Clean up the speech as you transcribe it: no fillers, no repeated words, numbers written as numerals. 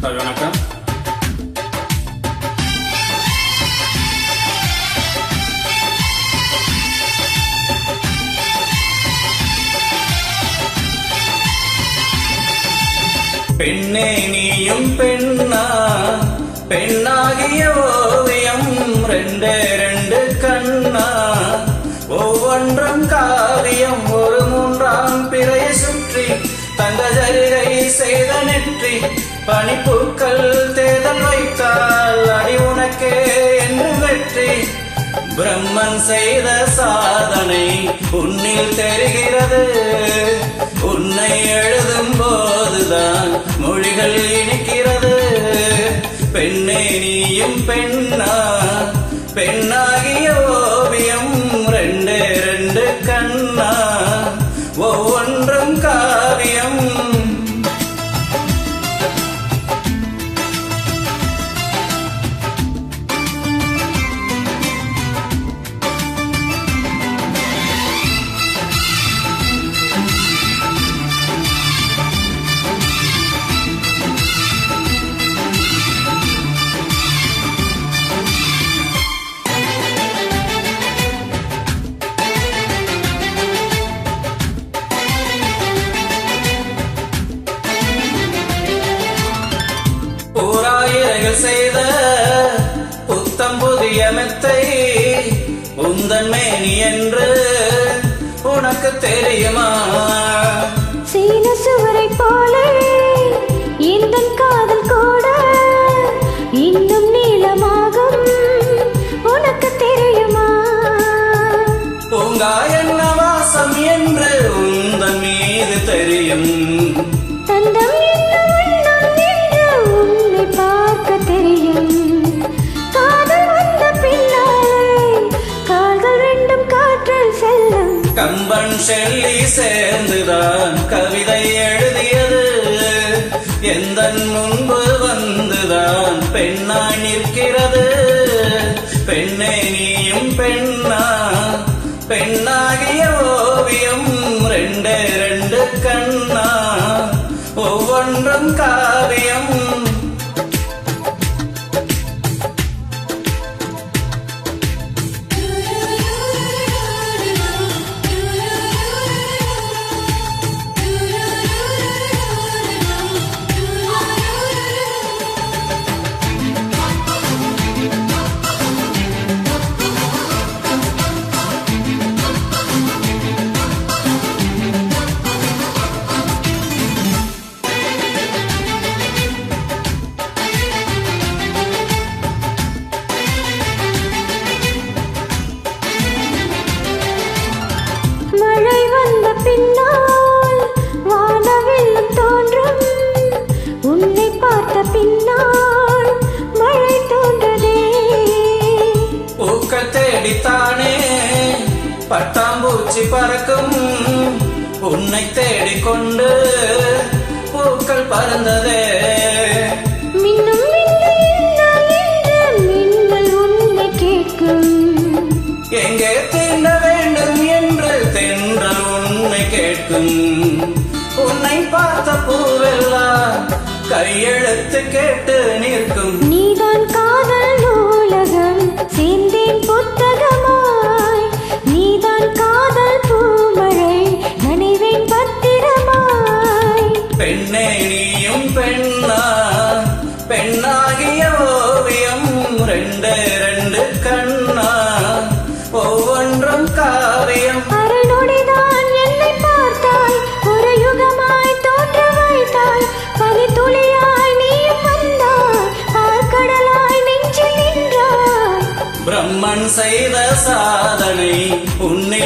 வணக்கம். பெண்ணே நீயும் பெண்ணா, பெண்ணாகிய ஓவியம் ரெண்டே ரெண்டு கண்ணா, ஒவ்வொன்றும் காவியம் ஒரு மூன்றாம் பிறையை சுற்றி தங்க ஜரிகை செய்த நெற்றி பனிப்பூக்கள் தேதல் வைத்தால் அடி உனக்கே என்று வெற்றி. பிரம்மன் செய்த சாதனை உன்னில் தெரிகிறது, உன்னை எழுதும் போதுதான் மொழிகள் இனிக்கிறது. பெண்ணே நீயும் பெண்ணா, பெண்ணாகிய ஓவியம் ரெண்டே ரெண்டு கண்ணா, ஒவ்வொன்றும் காவியம். செய்த புத்தம் புதிய மெத்தை உந்தன் மேனி என்று உனக்கு தெரியுமா? சீன சுவரை போல இந்த காதல் கூட இன்னும் நீளமாகும், உனக்கு தெரியுமா? பூங்கா என்ன வாசம் என்று உந்தன் மீது தெரியும், தந்தம் என்ன வண்ணம் என்று உன்னை பார்க்க தெரியும். காதல் வந்த பின்னாலே கால்கள் ரெண்டும் காற்றில் செல்லும். கம்பன் ஷெல்லி சேர்ந்துதான் கவிதை எழுதியது, எந்தன் முன்பு வந்துதான் பெண்ணாய் நிற்கிறது. பெண்ணே நீயும் பெண்ணா, பெண்ணாகிய ஓவியம் ரெண்டே ரெண்டு கண்ணா, ஒவ்வொன்றும் காவியம். மழை வந்த பின்னால் வானவெல்லம் தோன்றும், உன்னை பார்த்த பின்னால் மழை தோன்றதே. பூக்கள் தேடித்தானே பட்டாம்பூச்சி பறக்கும், உன்னை தேடிக்கொண்டு பூக்கள் பறந்ததே. மின்னும் மின்னல் உன்னை கேட்கும், எங்கே தீண்ட வேண்டும் என்று தென்றல் உன்னை கேட்கும். உன்னை பார்த்த பூவெல்லாம் கையெழுத்து கேட்டு நிற்கும். நீதான் காதல் நூலகம் சேர்ந்தேன் புத்தகமாய், நீதான் காதல் பூமழை நனைவேன் பத்திரமாய். பெண்ணே நீயும் பெண்ணா, பெண்ணாகிய ஓவியம் ரெண்டே ரெண்டு கண்ணா, ஒவ்வொன்றும் காவியம். அரைநொடிதான் என்னை பார்த்தாய், ஒரு யுகமாய் தோன்ற வைத்தாய். பனி துளியாய் நீயும் வந்தாய், ஆழ்கடலாய் நெஞ்சில் நின்றாய். பிரம்மன் செய்த சாதனை உன்னை